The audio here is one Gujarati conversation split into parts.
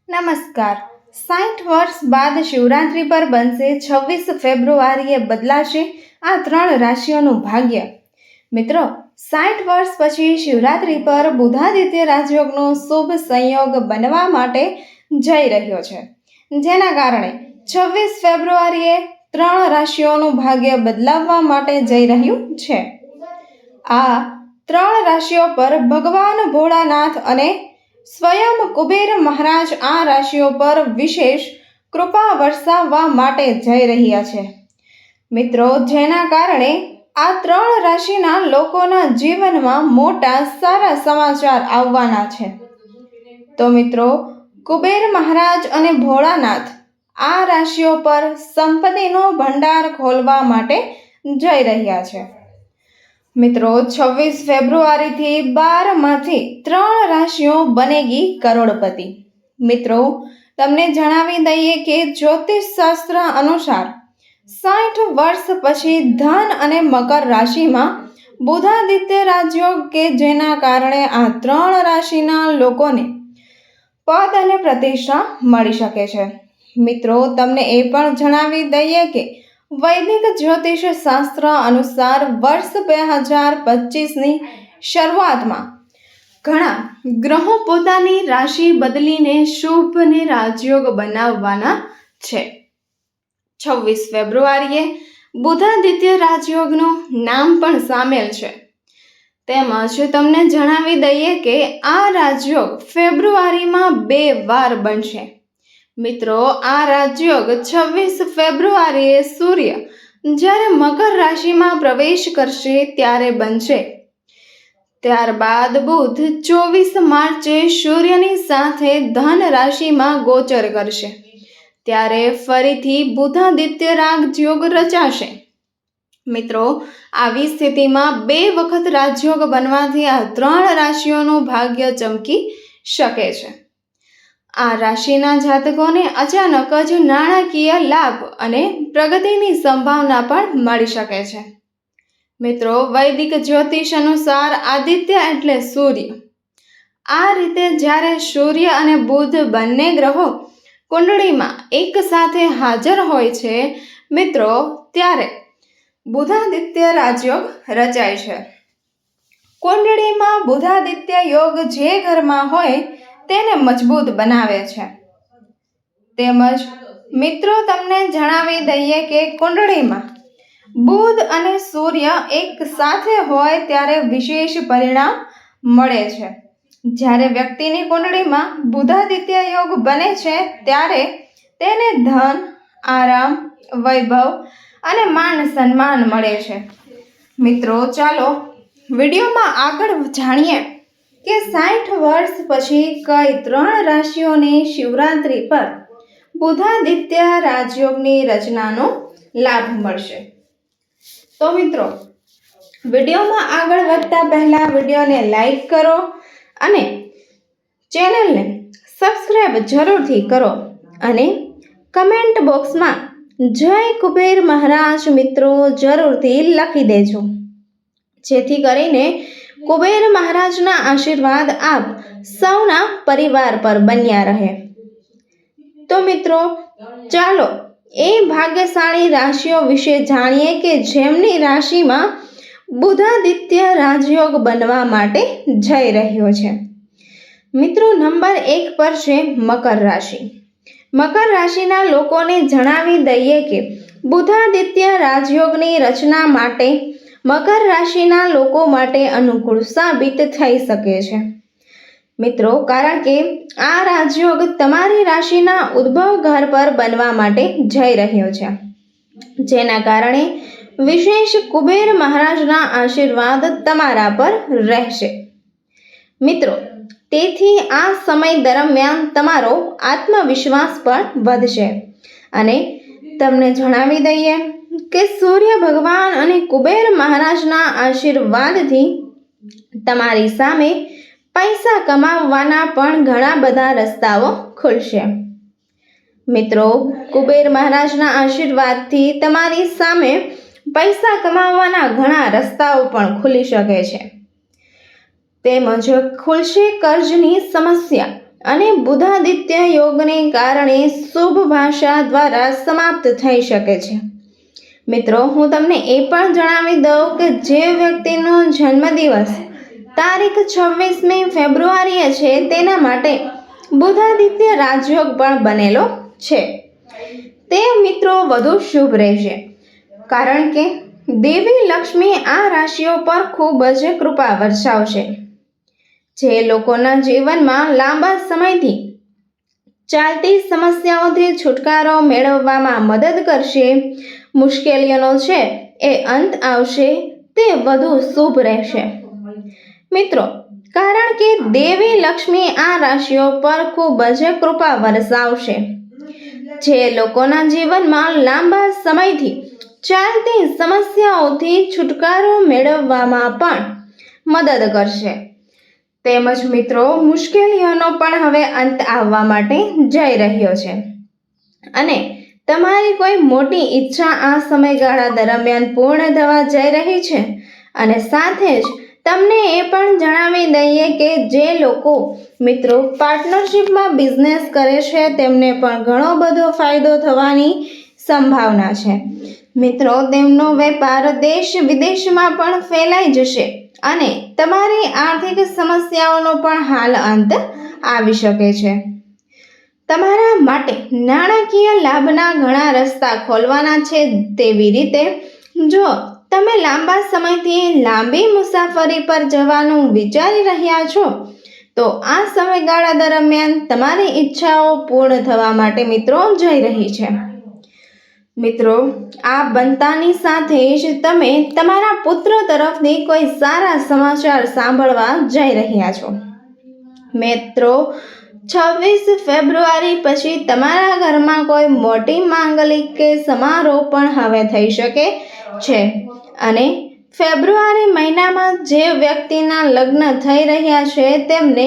નમસ્કાર. 60 વર્ષ બાદ શિવરાત્રી પર બનશે 26 ફેબ્રુઆરીએ બદલાશે આ 3 રાશિઓનું ભાગ્ય. મિત્રો, 60 વર્ષ પછી શિવરાત્રી પર બુધાદિત્ય રાજયોગનો શુભ સંયોગ બનવા માટે જઈ રહ્યો છે, જેના કારણે 26 ફેબ્રુઆરીએ 3 રાશિઓનું ભાગ્ય બદલાવવા માટે જઈ રહ્યું છે. આ 3 રાશિઓ પર ભગવાન ભોળાનાથ અને સ્વયં કુબેર મહારાજ આ રાશિઓ પર વિશેષ કૃપા વરસાવવા માટે જઈ રહ્યા છે. મિત્રો, જેના કારણે આ 3 રાશિના લોકોના જીવનમાં મોટા સારા સમાચાર આવવાના છે. તો મિત્રો, કુબેર મહારાજ અને ભોળાનાથ આ રાશિઓ પર સંપત્તિનો ભંડાર ખોલવા માટે જઈ રહ્યા છે. મિત્રો, 26 ફેબ્રુઆરીથી 12માંથી 3 રાશિઓ બનેગી કરોડપતિ. મિત્રો, તમને જણાવી દઈએ કે જ્યોતિષ શાસ્ત્ર અનુસાર 60 વર્ષ પછી ધન અને મકર રાશિમાં બુધાદિત્ય રાજયોગ કે જેના કારણે આ 3 રાશિના લોકોને પદ અને પ્રતિષ્ઠા મળી શકે છે. મિત્રો, તમને એ પણ જણાવી દઈએ કે વૈદિક જ્યોતિષ શાસ્ત્ર અનુસાર વર્ષ 2025ની શરૂઆતમાં ઘણા ગ્રહો પોતાની રાશિ બદલીને શુભ અને રાજયોગ બનાવવાના છે. 26 ફેબ્રુઆરીએ બુધાદિત્ય રાજયોગનું નામ પણ સામેલ છે. તેમજ તમને જણાવી દઈએ કે આ રાજયોગ ફેબ્રુઆરીમાં 2 વાર બનશે. મિત્રો, આ રાજયોગ 26 ફેબ્રુઆરીએ સૂર્ય જ્યારે મકર રાશિમાં પ્રવેશ કરશે ત્યારે બનશે. ત્યારબાદ બુધ 24 માર્ચે સૂર્યની સાથે ધન રાશિમાં ગોચર કરશે. ત્યારે ફરીથી બુધાદિત્ય રાજયોગ રચાશે. મિત્રો, આવી સ્થિતિમાં 2 વખત રાજયોગ બનવાથી આ 3 રાશિઓનું ભાગ્ય ચમકી શકે છે. આ રાશિના જાતકોને અચાનક જ નાણાકીય લાભ અને પ્રગતિની સંભાવના પણ મળી શકે છે. મિત્રો, વૈદિક જ્યોતિષ અનુસાર આદિત્ય એટલે સૂર્ય. આ રીતે જ્યારે સૂર્ય અને બુધ બંને ગ્રહો કુંડળીમાં એક સાથે હાજર હોય છે, મિત્રો, ત્યારે બુધાદિત્ય રાજયોગ રચાય છે. કુંડળીમાં બુધાદિત્ય યોગ જે ઘરમાં હોય તેને મજબૂત બનાવે છે. તેમજ મિત્રો, તમને જણાવી દઈએ કે કુંડળીમાં બુધ અને સૂર્ય એક સાથે હોય ત્યારે વિશેષ પરિણામ મળે છે. જ્યારે વ્યક્તિની કુંડળીમાં બુધાદિત્ય યોગ બને છે ત્યારે તેને ધન, આરામ, વૈભવ અને માન સન્માન મળે છે. મિત્રો, ચાલો વિડીયોમાં આગળ જાણીએ કે 60 વર્ષ પછી કઈ 3 રાશિઓને શિવરાત્રી પર બુધાદિત્ય રાજયોગની રચનાનો લાભ મળશે. તો મિત્રો, વિડીયોમાં આગળ વધતા પહેલા વિડીયોને લાઈક કરો અને ચેનલને સબસ્ક્રાઈબ જરૂરથી કરો અને કમેન્ટ બોક્સમાં જય કુબેર મહારાજ મિત્રો જરૂરથી લખી દેજો, જેથી કરીને કુબેર મહારાજના આશીર્વાદ આપ સૌના પરિવાર પર બન્યા રહે. તો મિત્રો, ચાલો એ ભાગ્યશાળી રાશિઓ વિશે જાણીએ કે જેમની રાશિમાં બુધાદિત્ય રાજયોગ બનવા માટે જઈ રહ્યો છે. મિત્રો, નંબર 1 પર છે મકર રાશિ. મકર રાશિના લોકોને જણાવી દઈએ કે બુધાદિત્ય રાજયોગની રચના માટે મકર રાશિના લોકો માટે અનુકૂળ સાબિત થઈ શકે છે. મિત્રો, કારણ કે આ રાજયોગ તમારી રાશિના ઉદ્ભવ ઘર પર બનવા માટે જઈ રહ્યો છે, જેના કારણે વિશેષ કુબેર મહારાજના આશીર્વાદ તમારા પર રહેશે. મિત્રો, તેથી આ સમય દરમિયાન તમારો આત્મવિશ્વાસ પણ વધશે અને તમને જણાવી દઈએ કે સૂર્ય ભગવાન અને કુબેર મહારાજના આશીર્વાદથી તમારી સામે પૈસા કમાવવાના પણ ઘણા બધા રસ્તાઓ ખુલશે. મિત્રો, કુબેર મહારાજના આશીર્વાદથી તમારી સામે પૈસા કમાવવાના ઘણા રસ્તાઓ પણ ખુલી શકે છે. તેમજ ખુલશે કર્જની સમસ્યા અને બુધાદિત્ય યોગને કારણે શુભ ભાષા દ્વારા સમાપ્ત થઈ શકે છે. મિત્રો, હું તમને એ પણ જણાવી દઉં કે જે વ્યક્તિનો જન્મદિવસ તારીખ 26મી ફેબ્રુઆરીએ છે તેના માટે બુધાદિત્ય રાજયોગ પણ બનેલો છે. તે મિત્રો વધુ શુભ રહેશે, કારણ કે દેવી લક્ષ્મી આ રાશિઓ પર ખૂબ જ કૃપા વર્ષાવશે. જે લોકોના જીવનમાં લાંબા સમયથી ચાલતી સમસ્યાઓથી છુટકારો મેળવવામાં મદદ કરશે, મુશ્કેલીઓનો છે એ અંત આવશે, તે વધુ શુભ રહેશે. મિત્રો, કારણ કે દેવી લક્ષ્મી આ રાશિઓ પર ખૂબ જ કૃપા વરસાવશે. જે લોકોના જીવનમાં લાંબા સમયથી ચાલતી સમસ્યાઓથી છુટકારો મેળવવામાં પણ મદદ કરશે, તેમજ મિત્રો મુશ્કેલીઓનો પણ હવે અંત આવવા માટે જઈ રહ્યો છે. અને તમારી કોઈ મોટી ઈચ્છા આ સમયગાળા દરમિયાન પૂર્ણ થવા જઈ રહી છે. અને સાથે જ તમને એ પણ જણાવી દઈએ કે જે લોકો મિત્રો પાર્ટનરશિપમાં બિઝનેસ કરે છે તેમને પણ ઘણો બધો ફાયદો થવાની સંભાવના છે. મિત્રો, તેમનો વેપાર દેશ વિદેશમાં પણ ફેલાઈ જશે અને તમારી આર્થિક સમસ્યાઓનો પણ હાલ અંત આવી શકે છે. તમારા માટે નાણાકીય લાભના ઘણા રસ્તા ખોલવાના છે. તેવી રીતે જો તમે લાંબા સમયથી લાંબી મુસાફરી પર જવાનું વિચારી રહ્યા છો તો આ સમયગાળા દરમિયાન તમારી ઈચ્છાઓ પૂર્ણ થવા માટે મિત્રો જઈ રહી છે. મિત્રો, આ બનતાની સાથે જ તમે તમારા પુત્ર તરફથી કોઈ સારા સમાચાર સાંભળવા જઈ રહ્યા છો. મિત્રો, 26 ફેબ્રુઆરી પછી તમારા ઘરમાં કોઈ મોટી માંગલિક કે સમારોહ પણ હવે થઈ શકે છે. અને ફેબ્રુઆરી મહિનામાં જે વ્યક્તિના લગ્ન થઈ રહ્યા છે તેમને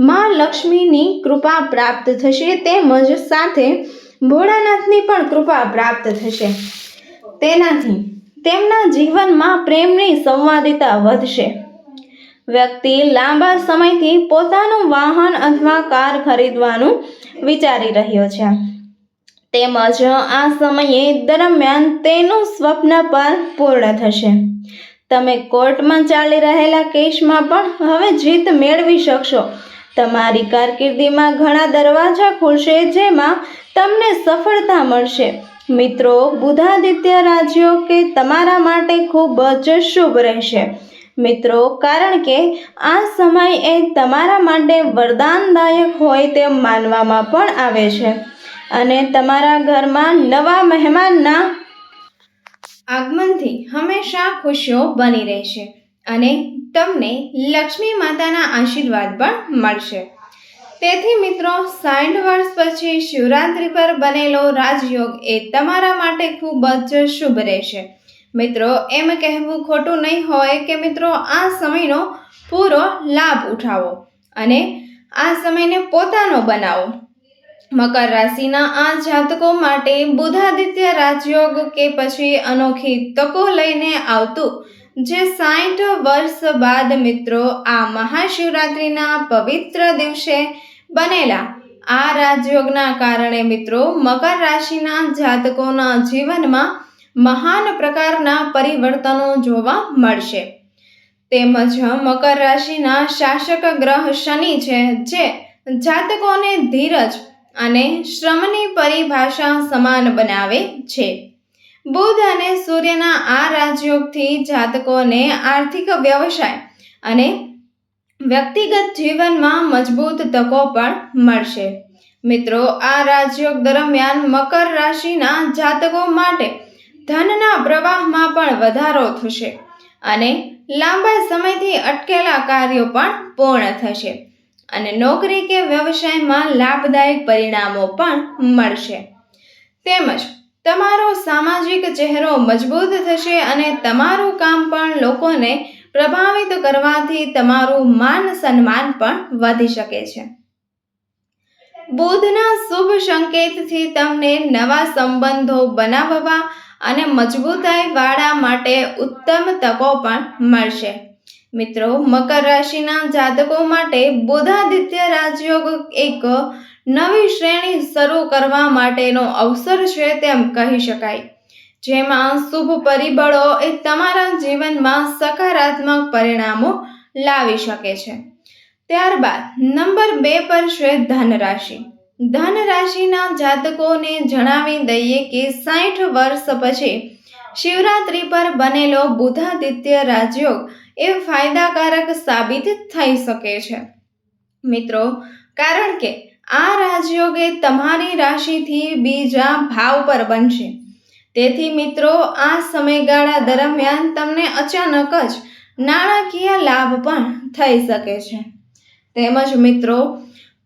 માં લક્ષ્મીની કૃપા પ્રાપ્ત થશે, તેમજ સાથે ભોળાનાથની પણ કૃપા પ્રાપ્ત થશે. તેનાથી તેમના જીવનમાં પ્રેમની સંવાદિતા વધશે. વ્યક્તિ લાંબા સમયથી પોતાનું વાહન અથવા કાર ખરીદવાનું વિચારી રહ્યો છે, તેમજ આ સમયે દરમિયાન તેનું સ્વપ્ન પણ પૂર્ણ થશે. તમે કોર્ટમાં ચાલી રહેલા કેસમાં પણ હવે જીત મેળવી શકશો. તમારી કારકિર્દીમાં ઘણા દરવાજા ખુલશે, જેમાં તમને સફળતા મળશે. મિત્રો, બુધાદિત્ય રાજયોગ કે તમારા માટે ખૂબ જ શુભ રહેશે. મિત્રો, કારણ કે આ સમય એ તમારા માટે વરદાનદાયક હોય તેમ માનવામાં પણ આવે છે. અને તમારા ઘરમાં નવા મહેમાનના આગમનથી હંમેશા ખુશીઓ બની રહેશે અને તમને લક્ષ્મી માતાના આશીર્વાદ પણ મળશે. તેથી મિત્રો, 60 વર્ષ પછી શિવરાત્રી પર બનેલો રાજયોગ એ તમારા માટે ખૂબ જ શુભ રહેશે. મિત્રો, એમ કહેવું ખોટું નહીં હોય કે મિત્રો આ સમયનો પૂરો લાભ ઉઠાવો અને આ સમયને પોતાનો બનાવો. મકર રાશિના આ જાતકો માટે બુધાદિત્ય રાજયોગ કે પછી અનોખી તકો લઈને આવતું જે 60 વર્ષ બાદ મિત્રો આ મહાશિવરાત્રિના પવિત્ર દિવસે બનેલા આ રાજયોગના કારણે મિત્રો મકર રાશિના જાતકોના જીવનમાં મહાન પ્રકારના પરિવર્તનો જોવા મળશે. તેમજ મકર રાશિના શાસક ગ્રહ શનિ છે, જે જાતકોને ધીરજ અને શ્રમની પરિભાષા સમાન બનાવે છે. બુધ અને સૂર્યના આ રાજયોગથી જાતકોને આર્થિક, વ્યવસાય અને વ્યક્તિગત જીવનમાં મજબૂત તકો પણ મળશે. મિત્રો, આ રાજયોગ દરમિયાન મકર રાશિના જાતકો માટે ધનના પ્રવાહમાં પણ વધારો થશે અને લાંબા સમયથી અટકેલા કાર્યો પણ પૂર્ણ થશે અને નોકરી કે વ્યવસાયમાં લાભદાયક પરિણામો પણ મળશે. તેમજ તમારો સામાજિક ચહેરો મજબૂત થશે અને તમારું કામ પણ લોકોને પ્રભાવિત કરવાથી તમારું માન સન્માન પણ વધી શકે છે. બુધના શુભ સંકેતથી તમને નવા સંબંધો બનાવવા અને મજબૂતાઈ વાળા માટે ઉત્તમ તકો પણ મળશે. મિત્રો, મકર રાશિના જાતકો માટે બુધાદિત્ય રાજયોગ એક નવી શ્રેણી શરૂ કરવા માટેનો અવસર છે તેમ કહી શકાય, જેમાં શુભ પરિબળો એ તમારા જીવનમાં સકારાત્મક પરિણામો લાવી શકે છે. ત્યારબાદ નંબર 2 પર છે ધન રાશિ. ધન રાશિના જાતકોને જણાવી દઈએ કે 60 વર્ષ પછી શિવરાત્રી પર બનેલો બુધાદિત્ય રાજયોગ એ ફાયદાકારક સાબિત થઈ શકે છે. મિત્રો, કારણ કે આ રાજયોગ એ તમારી રાશિથી બીજા ભાવ પર બનશે. તેથી મિત્રો, આ સમયગાળા દરમિયાન તમને અચાનક જ નાણાકીય લાભ પણ થઈ શકે છે. તેમજ મિત્રો,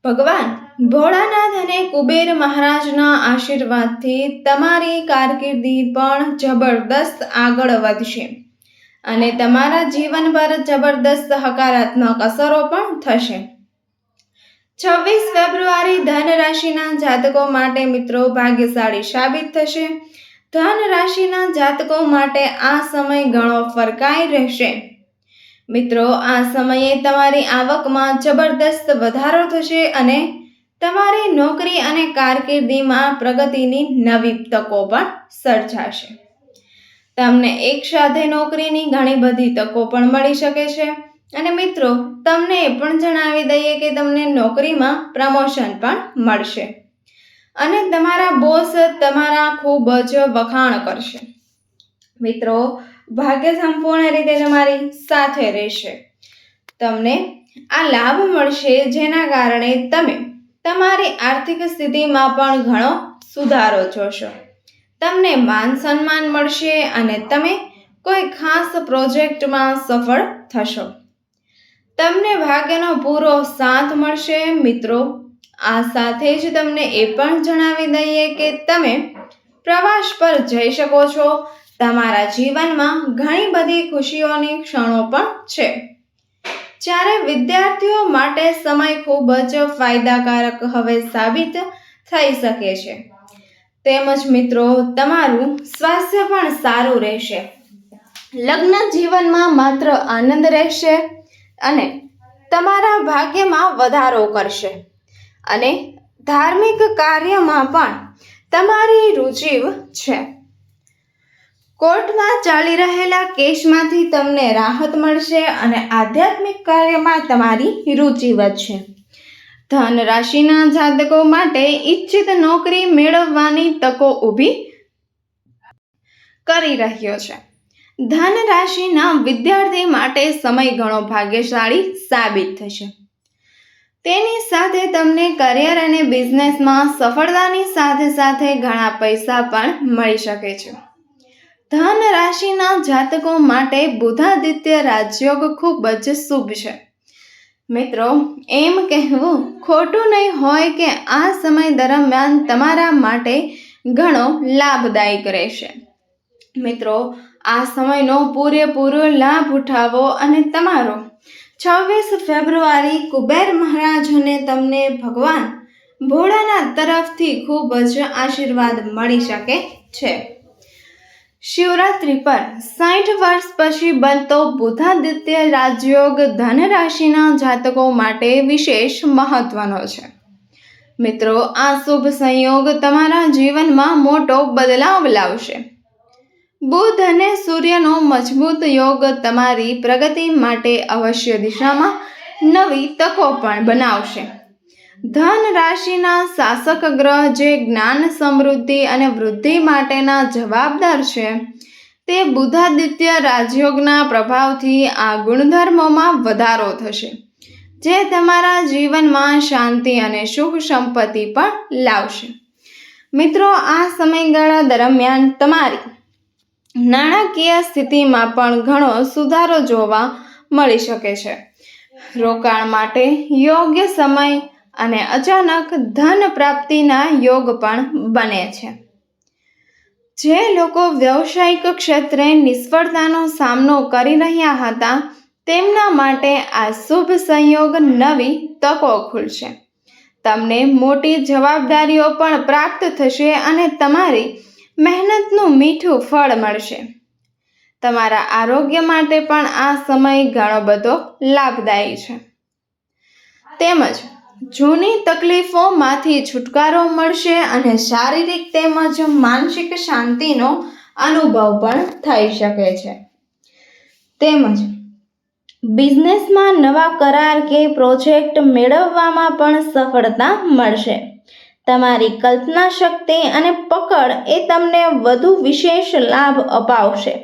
ભગવાન ભોળાનાથ અને કુબેર મહારાજના આશીર્વાદથી તમારી કારકિર્દી પણ જબરદસ્ત આગળ વધશે અને તમારા જીવન પર જબરદસ્ત હકારાત્મક અસરો પણ થશે. 26 ફેબ્રુઆરી ધન રાશિના જાતકો માટે મિત્રો ભાગ્યશાળી સાબિત થશે. ધન રાશિના જાતકો માટે આ સમય ઘણો ફરકાઈ રહેશે. મિત્રો, આ સમયે તમારી આવકમાં જબરદસ્ત વધારો થશે અને તમારી નોકરી અને કારકિર્દીમાં પ્રગતિની નવી તકો પણ સર્જાશે. તમને એક સાથે નોકરીની ઘણી બધી તકો પણ મળી શકે છે અને મિત્રો, તમને એ પણ જણાવી દઈએ કે તમને નોકરીમાં પ્રમોશન પણ મળશે અને તમારા બોસ તમારા ખૂબ જ વખાણ કરશે. મિત્રો, ભાગ્ય સંપૂર્ણ રીતે તમારી સાથે રહેશે. તમને આ લાભ મળશે જેના કારણે તમે તમારી આર્થિક સ્થિતિમાં પણ ઘણો સુધારો જોશો. તમને માન સન્માન મળશે અને તમે કોઈ ખાસ પ્રોજેક્ટમાં સફળ થશો. તમને ભાગ્યનો પૂરો સાથ મળશે. મિત્રો, આ સાથે જ તમને એ પણ જણાવી દઈએ કે તમે પ્રવાસ પર જઈ શકો છો. તમારા જીવનમાં ઘણી બધી ખુશીઓની ક્ષણો પણ છે. જ્યારે વિદ્યાર્થીઓ માટે સમય ખૂબ જ ફાયદાકારક હવે સાબિત થઈ શકે છે. તેમજ મિત્રો, તમારું સ્વાસ્થ્ય પણ સારું રહેશે. લગ્ન જીવનમાં માત્ર આનંદ રહેશે અને તમારા ભાગ્યમાં વધારો કરશે અને ધાર્મિક કાર્યમાં પણ તમારી રુચિ છે. કોર્ટમાં ચાલી રહેલા કેસમાંથી તમને રાહત મળશે અને આધ્યાત્મિક કાર્યમાં તમારી રુચિ વધશે. ધન રાશિના જાતકો માટે ઈચ્છિત નોકરી મેળવવાની તકો ઊભી કરી રહ્યો છે. ધન રાશિના વિદ્યાર્થી માટે સમય ઘણો ભાગ્યશાળી સાબિત થશે. તેની સાથે તમને કરિયર અને બિઝનેસમાં સફળતાની સાથે સાથે ઘણા પૈસા પણ મળી શકે છે. ધન રાશિના જાતકો માટે બુધાદિત્ય રાજયોગ ખૂબ જ શુભ છે. મિત્રો, એમ કહેવું ખોટું નહીં હોય કે આ સમય દરમિયાન તમારા માટે ઘણો લાભદાયક રહેશે. મિત્રો, આ સમયનો પૂરેપૂરો લાભ ઉઠાવો અને તમારો 26 ફેબ્રુઆરી કુબેર મહારાજને તમને ભગવાન ભોળાનાથ તરફથી ખૂબ જ આશીર્વાદ મળી શકે છે. શિવરાત્રી પર 60 વર્ષ પછી બનતો બુધાદિત્ય રાજયોગ ધન રાશિના જાતકો માટે વિશેષ મહત્વનો છે. મિત્રો, આ શુભ સંયોગ તમારા જીવનમાં મોટો બદલાવ લાવશે. બુધ અને સૂર્યનો મજબૂત યોગ તમારી પ્રગતિ માટે અવશ્ય દિશામાં નવી તકો પણ બનાવશે. ધન રાશિના શાસક ગ્રહ જે જ્ઞાન, સમૃદ્ધિ અને વૃદ્ધિ માટેના જવાબદાર છે, તે બુધાદિત્ય રાજયોગના પ્રભાવથી આ ગુણધર્મોમાં વધારો થશે, જે તમારા જીવનમાં શાંતિ અને સુખ સંપત્તિ પણ લાવશે. મિત્રો, આ સમયગાળા દરમિયાન તમારી નાણાકીય સ્થિતિમાં પણ ઘણો સુધારો જોવા મળી શકે છે. રોકાણ માટે યોગ્ય સમય અને અચાનક ધન પ્રાપ્તિના યોગ પણ બને છે. જે લોકો વ્યવસાયિક ક્ષેત્રે નિષ્ફળતાનો સામનો કરી રહ્યા હતા, તેમના માટે આ શુભ સંયોગ નવી તકો ખુલશે. તમને મોટી જવાબદારીઓ પણ પ્રાપ્ત થશે અને તમારી મહેનતનું મીઠું ફળ મળશે. તમારા આરોગ્ય માટે પણ આ સમય ઘણો બધો લાભદાયી છે. તેમજ જૂની તકલીફોમાંથી છુટકારો મળશે અને શારીરિક તેમજ માનસિક શાંતિનો અનુભવ પણ થઈ શકે છે. તેમજ બિઝનેસમાં નવા કરાર કે પ્રોજેક્ટ મેળવવામાં પણ સફળતા મળશે. તમારી કલ્પના શક્તિ અને પકડ એ તમને વધુ વિશેષ લાભ અપાવશે.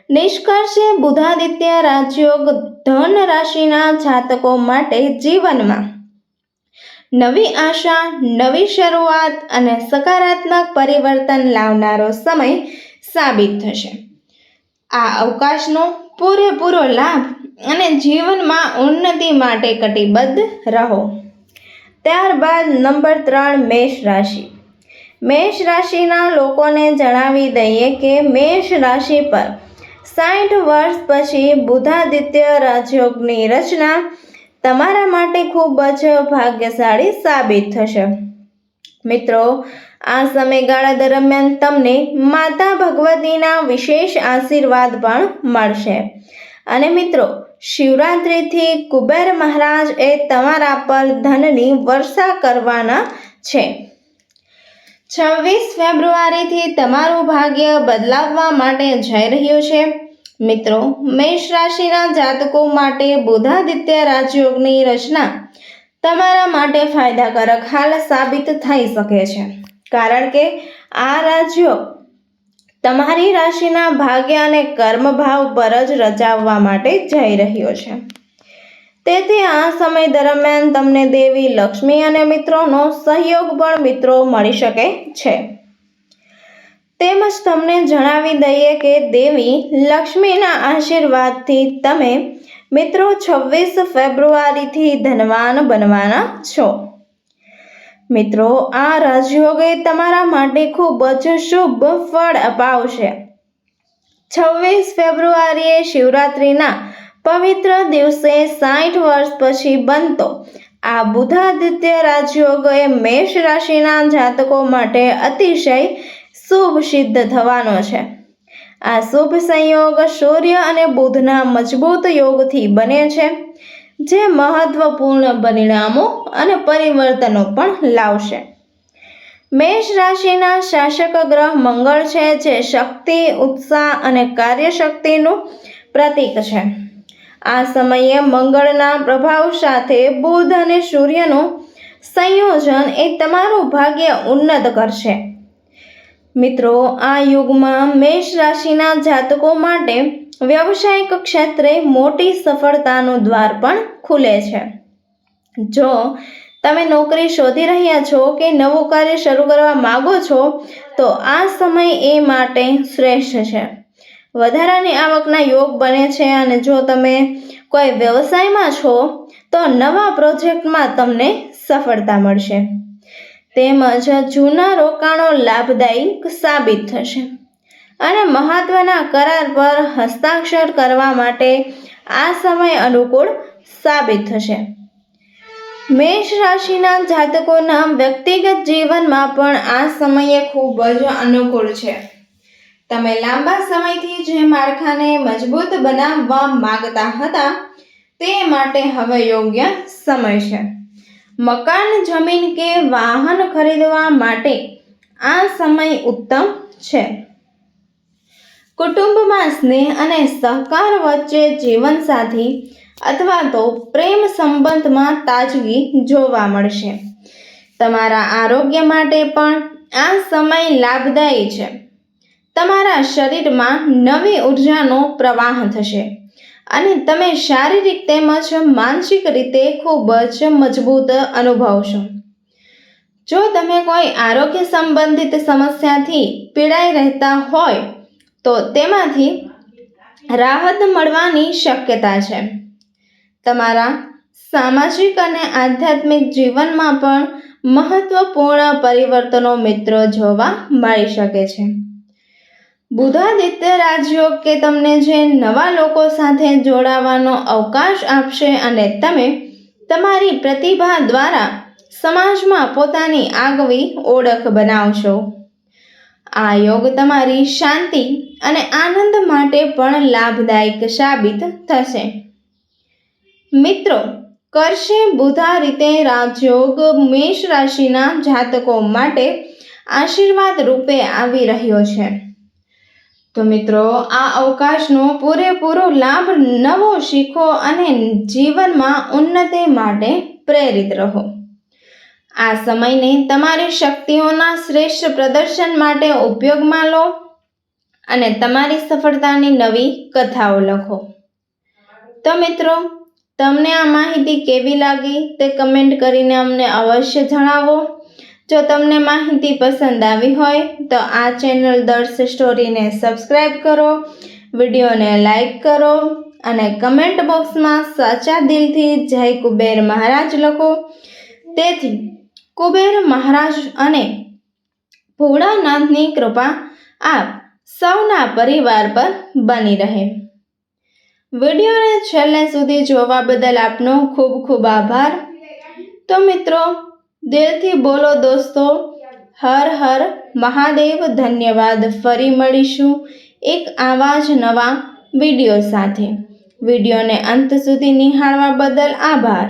નિષ્કર્ષે બુધાદિત્ય રાજયોગ ધન રાશિના જાતકો માટે જીવનમાં નવી આશા, નવી શરૂઆત અને સકારાત્મક પરિવર્તન લાવનારો સમય સાબિત થશે. આ અવકાશનો પૂરેપૂરો લાભ અને જીવનમાં ઉન્નતિ માટે કટિબદ્ધ રહો. ત્યારબાદ નંબર 3 મેષ રાશિ. મેષ રાશિના લોકોને જણાવી દઈએ કે મેષ રાશિ પર 60 વર્ષ પછી બુધાદિત્ય રાજયોગની રચના તમારા માટે ખૂબ જ ભાગ્યશાળી સાબિત થશે. મિત્રો, આ સમયગાળા દરમિયાન તમને માતા ભગવતીના વિશેષ આશીર્વાદ પણ મળશે. અને મિત્રો, શિવરાત્રિથી કુબેર મહારાજ એ તમારા પર ધનની વર્ષા કરવાના છે. 26 ફેબ્રુઆરીથી તમારું ભાગ્ય બદલાવવા માટે જઈ રહ્યું છે. મિત્રો, મેષ રાશિના જાતકો માટે બુધાદિત્ય રાજયોગની રચના તમારા માટે ફાયદાકારક હાલ સાબિત થઈ શકે છે. કારણ કે આ રાજયોગ તમારી રાશિના ભાગ્ય અને કર્મ ભાવ પર જ રચાવવા માટે જઈ રહ્યો છે. તેથી આ સમય દરમિયાન તમને દેવી લક્ષ્મી અને મિત્રોનો સહયોગ પણ મળી શકે છે. તેમજ તમને જણાવી દઈએ કે દેવી લક્ષ્મીના આશીર્વાદથી તમે મિત્રો 26 ફેબ્રુઆરીથી ધનવાન બનવાના છો. મિત્રો, આ રાજયોગ એ તમારા માટે ખૂબ જ શુભ ફળ અપાવશે. 26 ફેબ્રુઆરીએ શિવરાત્રિના પવિત્ર દિવસે 60 વર્ષ પછી બનતો આ બુધાદિત્ય રાજયોગ એ મેષ રાશિના જાતકો માટે અતિશય શુભ સિદ્ધ થવાનો છે. આ શુભ સંયોગ સૂર્ય અને બુધના મજબૂત યોગથી બને છે, જે મહત્વપૂર્ણ પરિણામો અને પરિવર્તનો પણ લાવશે. મેષ રાશિના શાસક ગ્રહ મંગળ છે, જે શક્તિ, ઉત્સાહ અને કાર્યશક્તિનું પ્રતીક છે. આ સમયે મંગળના પ્રભાવ સાથે બુધ અને સૂર્યનું સંયોજન એ તમારું ભાગ્ય ઉન્નત કરશે. મિત્રો, આ યુગમાં મેષ રાશિના જાતકો માટે વ્યવસાયિક ક્ષેત્રે મોટી સફળતાનું દ્વાર પણ ખુલે છે. જો તમે નોકરી શોધી રહ્યા છો કે નવું કાર્ય શરૂ કરવા માંગો છો, તો આ સમય એ માટે શ્રેષ્ઠ છે. વધારાની આવકના યોગ બને છે. અને જો તમે કોઈ વ્યવસાયમાં છો, તો નવા પ્રોજેક્ટમાં તમને સફળતા મળશે. તેમજ જૂના રોકાણો લાભદાયી સાબિત થશે અને મહત્વના કરાર પર હસ્તાક્ષર કરવા માટે આ સમય અનુકૂળ સાબિત થશે. મેષ રાશિના જાતકોના વ્યક્તિગત જીવનમાં પણ આ સમયે ખૂબ જ અનુકૂળ છે. તમે લાંબા સમયથી જે માળખાને મજબૂત બનાવવા માંગતા હતા, તે માટે હવે યોગ્ય સમય છે. મકાન, જમીન કે વાહન ખરીદવા માટે આ સમય ઉત્તમ છે. કુટુંબમાં સ્નેહ અને સહકાર વચ્ચે જીવનસાથી અથવા તો પ્રેમ સંબંધમાં તાજગી જોવા મળશે. તમારા આરોગ્ય માટે પણ આ સમય લાભદાયી છે. તમારા શરીરમાં નવી ઉર્જાનો પ્રવાહ થશે અને તમે શારીરિક તેમજ માનસિક રીતે ખૂબ જ મજબૂત અનુભવશો. જો તમે કોઈ આરોગ્ય સંબંધિત સમસ્યાથી પીડાઈ રહેતા હોય, તો તેમાંથી રાહત મળવાની શક્યતા છે. તમારા સામાજિક અને આધ્યાત્મિક જીવનમાં પણ મહત્વપૂર્ણ પરિવર્તનો મિત્રો જોવા મળી શકે છે. બુધાદિત્ય રાજયોગ કે તમને જે નવા લોકો સાથે જોડાવાનો અવકાશ આપશે અને તમે તમારી પ્રતિભા દ્વારા સમાજમાં પોતાની આગવી ઓળખ બનાવશો. આ યોગ તમારી શાંતિ અને આનંદ માટે પણ લાભદાયક સાબિત થશે. મિત્રો, કરશે બુધા રીતે રાજયોગ મેષ રાશિના જાતકો માટે આશીર્વાદ રૂપે આવી રહ્યો છે. તો મિત્રો, આ અવકાશનો પૂરેપૂરો લાભ નવો શીખો અને જીવનમાં ઉન્નતિ માટે પ્રેરિત રહો. આ સમયને તમારી શક્તિઓના શ્રેષ્ઠ પ્રદર્શન માટે ઉપયોગમાં લો અને તમારી સફળતાની નવી કથાઓ લખો. તો મિત્રો, તમને આ માહિતી કેવી લાગી તે કમેન્ટ કરીને અમને અવશ્ય જણાવો. જો તમને માહિતી પસંદ આવી હોય તો આ ચેનલ દર્શ સ્ટોરીને સબસ્ક્રાઈબ કરો, વિડીયોને લાઈક કરો અને કમેન્ટ બોક્સમાં સાચા દિલથી જય કુબેર મહારાજ લખો. તેથી કુબેર મહારાજ અને ભોળાનાથની કૃપા આપ સૌના પરિવાર પર બની રહે. વિડીયોને છેલ્લે સુધી જોવા બદલ આપનો ખૂબ ખૂબ આભાર. તો મિત્રો, દિલથી બોલો દોસ્તો, હર હર મહાદેવ. ધન્યવાદ. ફરી મળીશું એક આવા જ નવા વિડીયો સાથે. વિડીયોને અંત સુધી નિહાળવા બદલ આભાર.